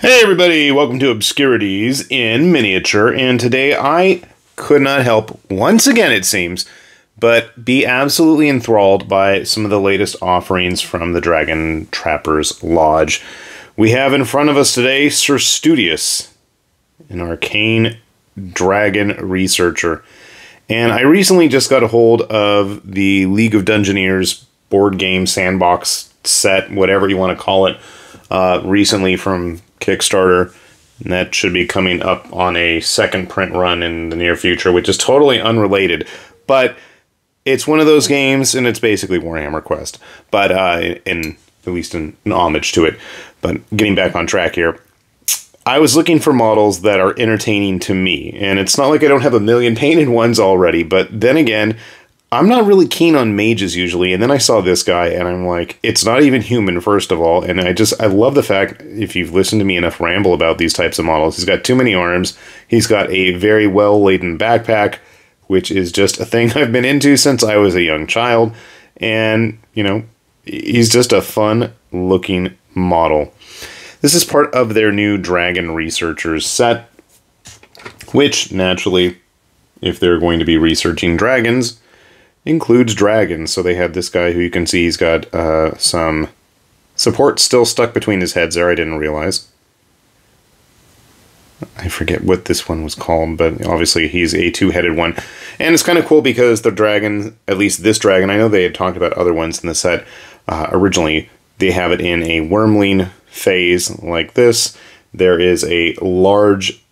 Hey everybody, welcome to Obscurities in miniature, and today I could not help, once again it seems, but be absolutely enthralled by some of the latest offerings from the Dragon Trappers Lodge. We have in front of us today Sir Studious, an arcane dragon researcher, and I recently just got a hold of the League of Dungeoneers board game sandbox set, whatever you want to call it, recently from Kickstarter, and that should be coming up on a second print run in the near future, which is totally unrelated, but it's one of those games, and it's basically Warhammer Quest, but in at least an homage to it. But getting back on track here, I was looking for models that are entertaining to me, and it's not like I don't have a million painted ones already, but then again, I'm not really keen on mages usually, and then I saw this guy, and I'm like, it's not even human, first of all, and I love the fact, if you've listened to me enough ramble about these types of models, he's got too many arms, he's got a very well-laden backpack, which is just a thing I've been into since I was a young child, and, you know, he's just a fun-looking model. This is part of their new Dragon Researchers set, which, naturally, if they're going to be researching dragons, includes dragons. So they have this guy who you can see he's got some support still stuck between his heads there. I didn't realize. I forget what this one was called, but obviously he's a two-headed one. And it's kind of cool because the dragon, at least this dragon, I know they had talked about other ones in the set. Originally, they have it in a wormling phase like this. There is a large,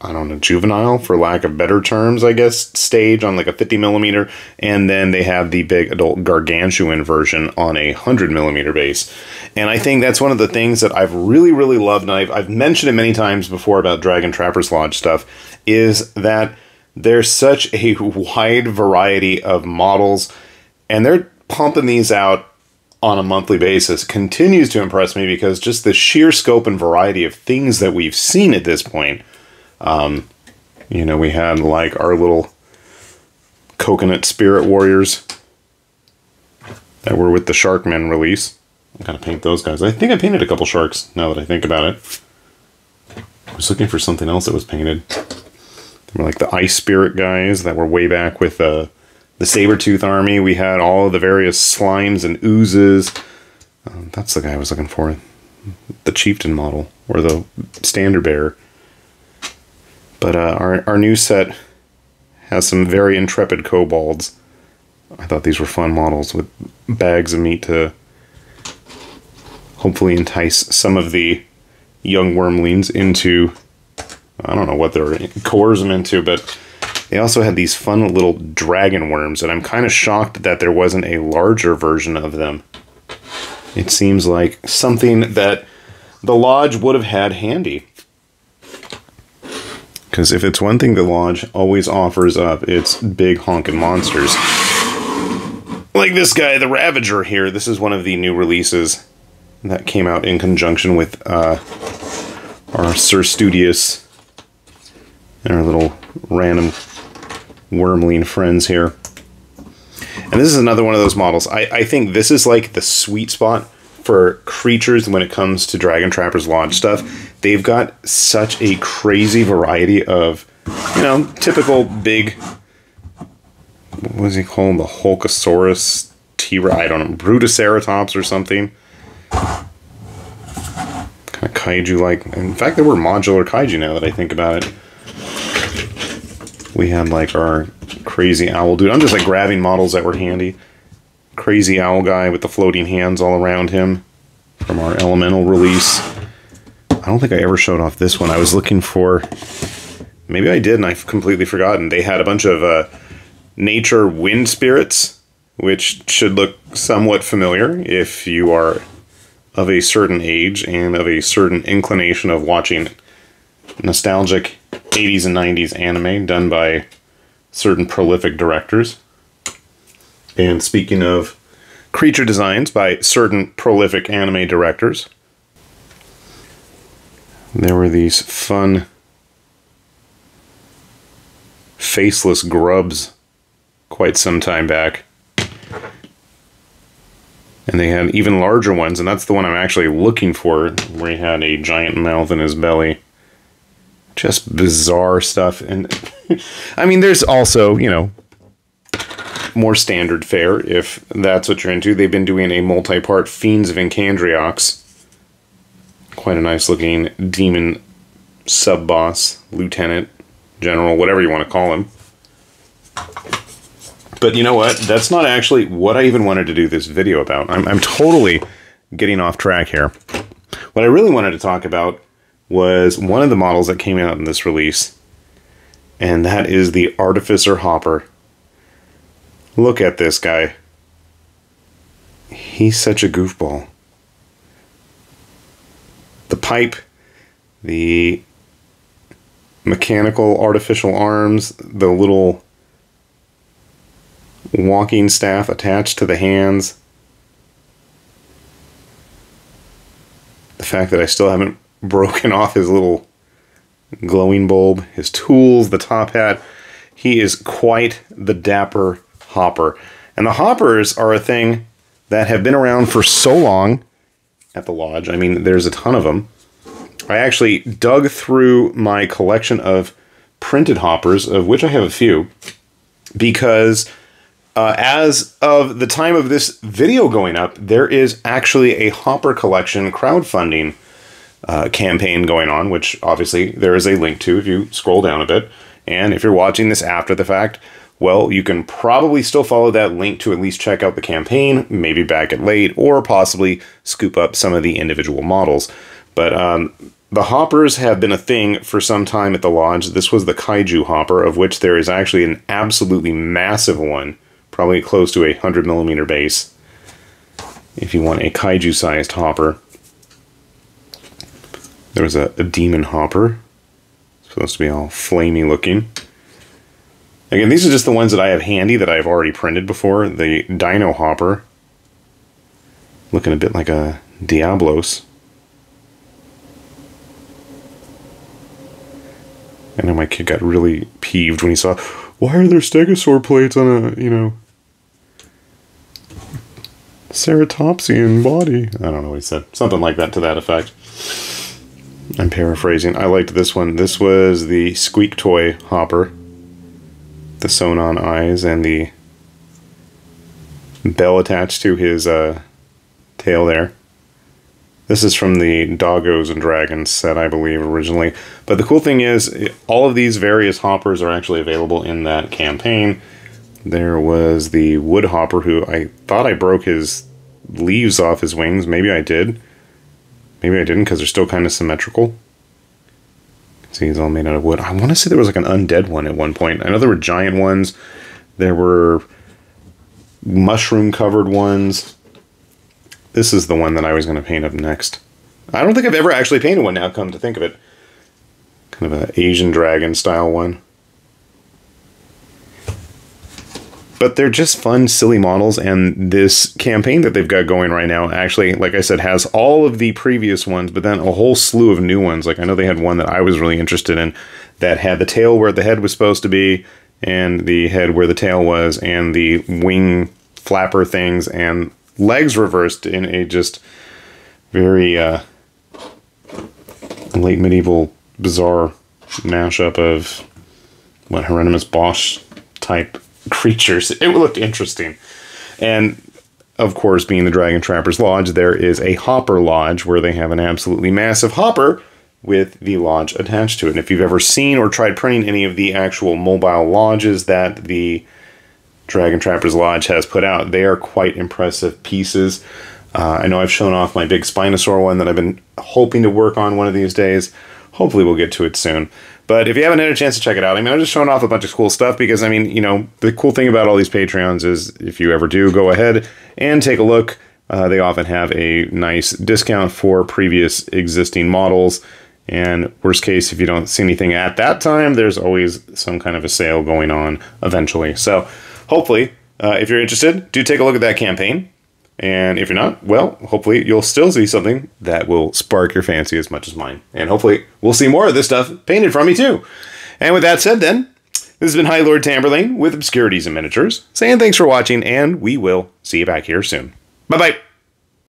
I don't know, juvenile, for lack of better terms, I guess, stage on like a 50mm, and then they have the big adult gargantuan version on a 100mm base. And I think that's one of the things that I've really, really loved, and I've mentioned it many times before about Dragon Trappers Lodge stuff, is that there's such a wide variety of models, and they're pumping these out on a monthly basis. Continues to impress me because just the sheer scope and variety of things that we've seen at this point. You know, we had like our little coconut spirit warriors that were with the Sharkmen release. I gotta paint those guys. I think I painted a couple sharks now that I think about it. I was looking for something else that was painted. They were like the ice spirit guys that were way back with the Sabertooth army. We had all of the various slimes and oozes. That's the guy I was looking for. The chieftain model, or the standard bearer. But our new set has some very intrepid kobolds. I thought these were fun models with bags of meat to hopefully entice some of the young wormlings into, I don't know what they're coerce them into, but they also had these fun little dragon worms, and I'm kind of shocked that there wasn't a larger version of them. It seems like something that the Lodge would have had handy. Because if it's one thing the Lodge always offers up, it's big honking monsters. Like this guy, the Ravager here. This is one of the new releases that came out in conjunction with our Sir Studious and our little random wormling friends here. And this is another one of those models. I think this is like the sweet spot for creatures when it comes to Dragon Trappers Lodge stuff. They've got such a crazy variety of, you know, typical big, what was he called? The Hulkosaurus T-Rex, I don't know, Brutoceratops or something. Kind of kaiju-like. In fact, there were modular kaiju now that I think about it. We had like our crazy owl dude. I'm just like grabbing models that were handy. Crazy owl guy with the floating hands all around him from our elemental release. I don't think I ever showed off this one. I was looking for, maybe I did and I've completely forgotten. They had a bunch of nature wind spirits, which should look somewhat familiar if you are of a certain age and of a certain inclination of watching nostalgic 80s and 90s anime done by certain prolific directors. And speaking of creature designs by certain prolific anime directors, there were these fun faceless grubs quite some time back. And they had even larger ones, and that's the one I'm actually looking for, where he had a giant mouth in his belly. Just bizarre stuff. And I mean, there's also, you know, more standard fare, if that's what you're into. They've been doing a multi-part Fiends of Incandriox. Quite a nice looking demon sub-boss, lieutenant, general, whatever you want to call him. But you know what? That's not actually what I even wanted to do this video about. I'm totally getting off track here. What I really wanted to talk about was one of the models that came out in this release, and that is the Artificer Hopper. Look at this guy. He's such a goofball. The pipe, the mechanical artificial arms, the little walking staff attached to the hands. The fact that I still haven't broken off his little glowing bulb, his tools, the top hat. He is quite the dapper hopper. And the hoppers are a thing that have been around for so long at the lodge. I mean, there's a ton of them. I actually dug through my collection of printed hoppers, of which I have a few, because as of the time of this video going up, there is actually a hopper collection crowdfunding campaign going on, which obviously there is a link to if you scroll down a bit. And if you're watching this after the fact, well, you can probably still follow that link to at least check out the campaign, maybe back it late, or possibly scoop up some of the individual models. But the hoppers have been a thing for some time at the lodge. This was the Kaiju hopper, of which there is actually an absolutely massive one, probably close to a 100mm base, if you want a Kaiju-sized hopper. There was a demon hopper, supposed to be all flamey looking. Again, these are just the ones that I have handy that I've already printed before. The Dino hopper, looking a bit like a Diablos. I know my kid got really peeved when he saw, why are there stegosaur plates on a, you know, ceratopsian body? I don't know what he said. Something like that to that effect. I'm paraphrasing. I liked this one. This was the Squeak Toy hopper. The sewn-on eyes and the bell attached to his tail there. This is from the Doggos and Dragons set, I believe, originally. But the cool thing is, all of these various hoppers are actually available in that campaign. There was the wood hopper, who I thought I broke his leaves off his wings. Maybe I did. Maybe I didn't, because they're still kind of symmetrical. See, he's all made out of wood. I want to say there was like an undead one at one point. I know there were giant ones. There were mushroom-covered ones. This is the one that I was going to paint up next. I don't think I've ever actually painted one now, come to think of it. Kind of an Asian dragon style one. But they're just fun, silly models, and this campaign that they've got going right now actually, like I said, has all of the previous ones, but then a whole slew of new ones. Like, I know they had one that I was really interested in that had the tail where the head was supposed to be, and the head where the tail was, and the wing flapper things, and legs reversed in a just very late medieval bizarre mashup of what, Hieronymus Bosch type creatures. It looked interesting. And of course, being the Dragon Trappers Lodge, there is a hopper lodge where they have an absolutely massive hopper with the lodge attached to it. And if you've ever seen or tried printing any of the actual mobile lodges that the Dragon Trappers Lodge has put out, they are quite impressive pieces. I know I've shown off my big Spinosaur one that I've been hoping to work on one of these days. Hopefully we'll get to it soon. But if you haven't had a chance to check it out, I mean, I'm just showing off a bunch of cool stuff because, I mean, you know, the cool thing about all these Patreons is if you ever do, go ahead and take a look. They often have a nice discount for previous existing models. And worst case, if you don't see anything at that time, there's always some kind of a sale going on eventually. So hopefully, if you're interested, do take a look at that campaign. And if you're not, well, hopefully you'll still see something that will spark your fancy as much as mine. And hopefully we'll see more of this stuff painted from me too. And with that said then, this has been High Lord Tamberlane with Obscurities and Miniatures, saying thanks for watching, and we will see you back here soon. Bye-bye.